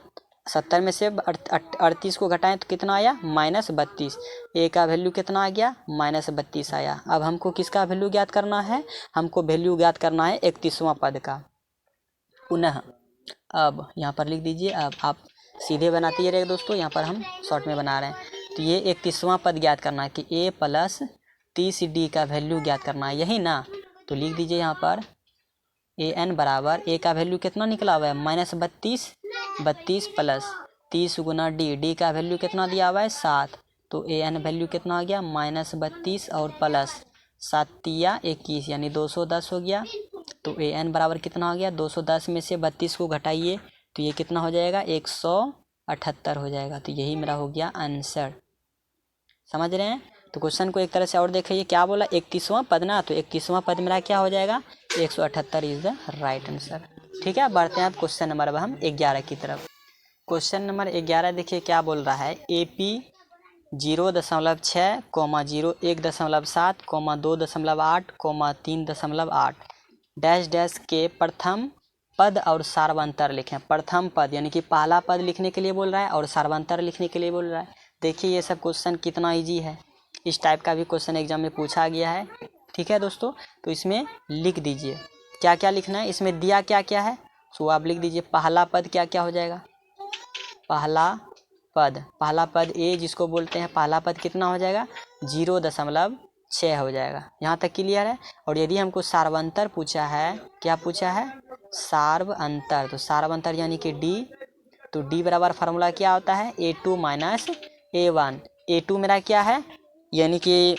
70 में से 38 को घटाएं तो कितना आया, -32। ए का वैल्यू कितना आ गया, -32 आया। अब हमको किसका वैल्यू ज्ञात करना है, हमको वैल्यू ज्ञात करना है 31वां पद का। पुनः अब यहाँ पर लिख दीजिए, अब आप सीधे बनाते ही रहेगा दोस्तों, यहाँ पर हम शॉर्ट में बना रहे हैं। तो ये 31वां पद ज्ञात करना है कि a + 30d का वैल्यू ज्ञात करना है, यही ना। तो लिख दीजिए यहाँ पर an बराबर a का वैल्यू कितना निकला हुआ है, -32, 32 प्लस 30 गुना d का वैल्यू कितना दिया हुआ है 7, तो an वैल्यू कितना आ गया -32 और प्लस 7 तिया 21 यानी 210 हो गया। तो an बराबर कितना आ गया, 210 में से 32 को घटाइए तो ये कितना हो जाएगा 178 हो जाएगा। तो यही मेरा हो गया आंसर। समझ रहे हैं। तो क्वेश्चन को एक तरह से और देखिए, क्या बोला 31वां पद ना, तो 31वां पद मेरा क्या हो जाएगा 178 इज द राइट आंसर। ठीक है, बढ़ते हैं अब क्वेश्चन नंबर अब हम 11 की तरफ। क्वेश्चन नंबर 11 देखिए क्या बोल रहा है, AP 0.6, 0 1.7, 2.8, 3.8 डैश डैश के प्रथम पद और सार्वंतर लिखें। प्रथम पद यानी कि पहला पद लिखने के लिए बोल रहा है और सार्वंतर लिखने के लिए बोल रहा है। देखिए ये सब क्वेश्चन कितना इजी है, इस टाइप का भी क्वेश्चन एग्जाम में पूछा गया है। ठीक है दोस्तों, तो इसमें लिख दीजिए क्या क्या लिखना है, इसमें दिया क्या क्या है, सो आप लिख दीजिए पहला पद क्या क्या हो जाएगा। पहला पद ए जिसको बोलते हैं पहला पद कितना हो जाएगा 0.6 हो जाएगा। यहाँ तक क्लियर है। और यदि हमको सार्वंतर पूछा है, क्या पूछा है सार्वंतर, तो सार्वंतर यानी कि डी, तो डी बराबर फार्मूला क्या होता है A2 - A1। A2 मेरा क्या है यानी कि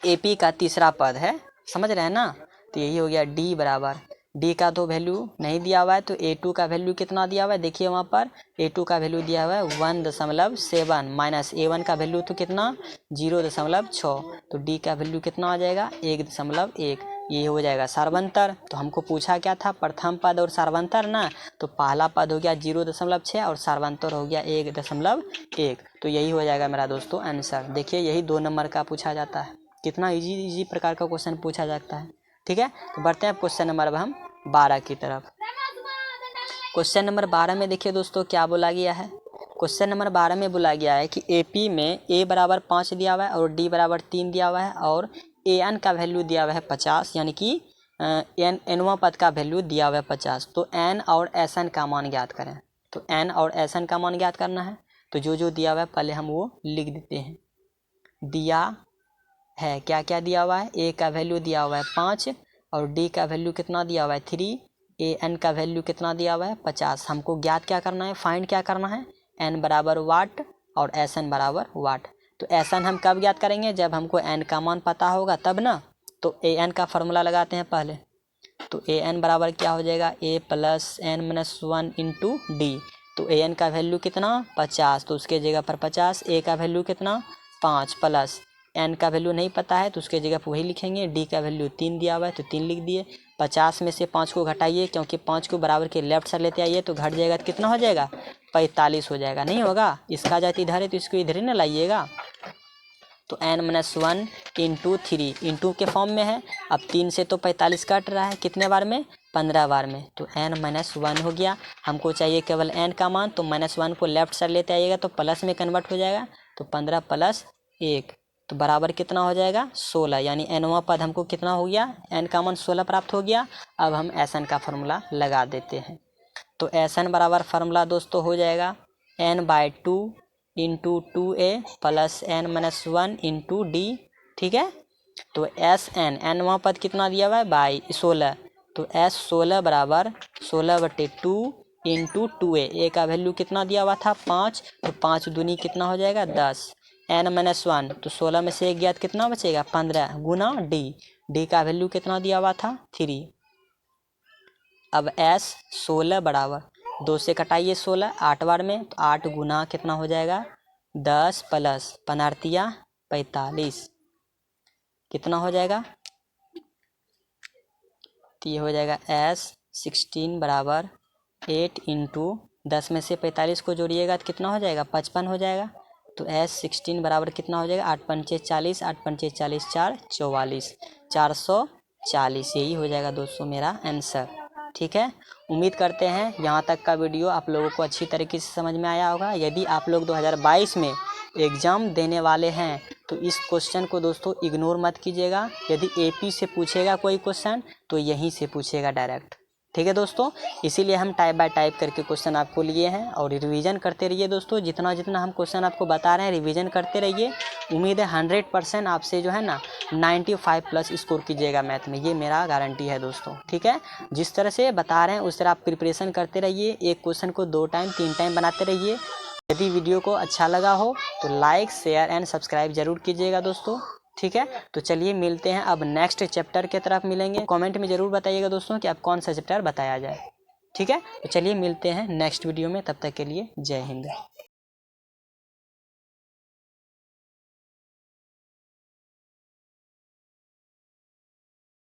AP का तीसरा पद है, समझ रहे हैं ना। तो यही हो गया D बराबर, D का तो वैल्यू नहीं दिया हुआ है तो A2 का वैल्यू कितना दिया हुआ है, देखिए वहाँ पर A2 का वैल्यू दिया हुआ है 1.7 माइनस A1 का वैल्यू तो कितना 0.6, तो D का वैल्यू कितना आ जाएगा 1.1। ये हो जाएगा सार्वंतर। तो हमको पूछा क्या था प्रथम पद और सार्वंतर ना, तो पहला पद हो गया 0.6 और सार्वंतर हो गया 1.1। तो यही हो जाएगा मेरा दोस्तों आंसर। देखिए यही 2 नंबर का पूछा जाता है, कितना इजी प्रकार का क्वेश्चन पूछा जाता है। ठीक है, तो बढ़ते हैं क्वेश्चन नंबर अब हम 12 की तरफ। क्वेश्चन नंबर 12 में देखिए दोस्तों क्या बोला गया है। क्वेश्चन नंबर 12 में बोला गया है कि AP में A बराबर 5 दिया हुआ है और D बराबर 3 दिया हुआ है और AN का वैल्यू दिया हुआ है 50, यानी कि nवां पद का वैल्यू दिया हुआ है 50। तो N और SN का मान ज्ञात करें। तो N और SN का मान ज्ञात करना है, तो जो जो दिया हुआ है पहले हम वो लिख देते हैं। दिया है क्या क्या दिया हुआ है, A का वैल्यू दिया हुआ है 5 और D का वैल्यू कितना दिया हुआ है 3, AN का वैल्यू कितना दिया हुआ है 50। हमको ज्ञात क्या करना है, फाइंड क्या करना है, N बराबर वाट और SN बराबर वाट। तो SN हम कब ज्ञात करेंगे, जब हमको N का मान पता होगा तब ना। तो AN का फार्मूला लगाते हैं पहले। तो AN बराबर क्या हो जाएगा A + N - 1 × D। तो AN का वैल्यू कितना 50, तो उसके जगह पर 50, A का वैल्यू कितना 5 प्लस N का वैल्यू नहीं पता है तो उसके जगह पर वही लिखेंगे। D का वैल्यू 3 दिया हुआ है तो 3 लिख दिए। 50 में से 5 को घटाइए, क्योंकि 5 को बराबर के लेफ्ट साइड लेते आइए तो घट जाएगा तो कितना हो जाएगा 45 हो जाएगा। नहीं होगा, इसका जाति इधर है तो इसको इधर ही ना लाइएगा। तो N - 1 × 3 इंटू के फॉर्म में है। अब 3 से तो 45 कट रहा है, कितने बार में 15 बार में, तो N - 1 हो गया। हमको चाहिए केवल N का मान, तो -1 को लेफ्ट साइड लेते आइएगा तो प्लस में कन्वर्ट हो जाएगा। तो 15 + 1 तो बराबर कितना हो जाएगा 16, यानी nवां पद हमको कितना हो गया, N का मान 16 प्राप्त हो गया। अब हम SN का फार्मूला लगा देते हैं। तो SN बराबर फार्मूला दोस्तों हो जाएगा N/2 × 2A + N - 1 × D। ठीक है, तो SN nवां पद कितना दिया हुआ है 16, तो S16 बराबर 16/2 × 2A। A का वैल्यू कितना दिया हुआ था 5, तो 5 दूनी कितना हो जाएगा 10। N - 1 तो 16 में से 1 गया तो कितना बचेगा 15 गुना D। D का वैल्यू कितना दिया हुआ था 3। अब S16 बराबर 2 से कटाइए 16 8 बार में, तो 8 गुना कितना हो जाएगा 10 प्लस 15 45 कितना हो जाएगा, तो ये हो जाएगा S16 बराबर 8 × 10 में से 45 को जोड़िएगा तो कितना हो जाएगा, 55 हो जाएगा। तो S16 बराबर कितना हो जाएगा, 8 पंचे 40, 8 पंचे 40, 4 44, 440। यही हो जाएगा दोस्तों मेरा आंसर। ठीक है, उम्मीद करते हैं यहाँ तक का वीडियो आप लोगों को अच्छी तरीके से समझ में आया होगा। यदि आप लोग 2022 में एग्ज़ाम देने वाले हैं तो इस क्वेश्चन को दोस्तों इग्नोर मत कीजिएगा। यदि AP से पूछेगा कोई क्वेश्चन तो यहीं से पूछेगा डायरेक्ट। ठीक है दोस्तों, इसीलिए हम टाइप बाय टाइप करके क्वेश्चन आपको लिए हैं और रिवीजन करते रहिए दोस्तों। जितना जितना हम क्वेश्चन आपको बता रहे हैं रिवीजन करते रहिए। उम्मीद है 100% आपसे जो है ना 95 प्लस स्कोर कीजिएगा मैथ में, ये मेरा गारंटी है दोस्तों। ठीक है, जिस तरह से बता रहे हैं उस तरह आप प्रिपरेशन करते रहिए। एक क्वेश्चन को 2 टाइम 3 टाइम बनाते रहिए। यदि वीडियो को अच्छा लगा हो तो लाइक शेयर एंड सब्सक्राइब जरूर कीजिएगा दोस्तों। ठीक है, तो चलिए मिलते हैं अब नेक्स्ट चैप्टर के तरफ मिलेंगे। कमेंट में ज़रूर बताइएगा दोस्तों कि अब कौन सा चैप्टर बताया जाए। ठीक है, तो चलिए मिलते हैं नेक्स्ट वीडियो में, तब तक के लिए जय हिंद।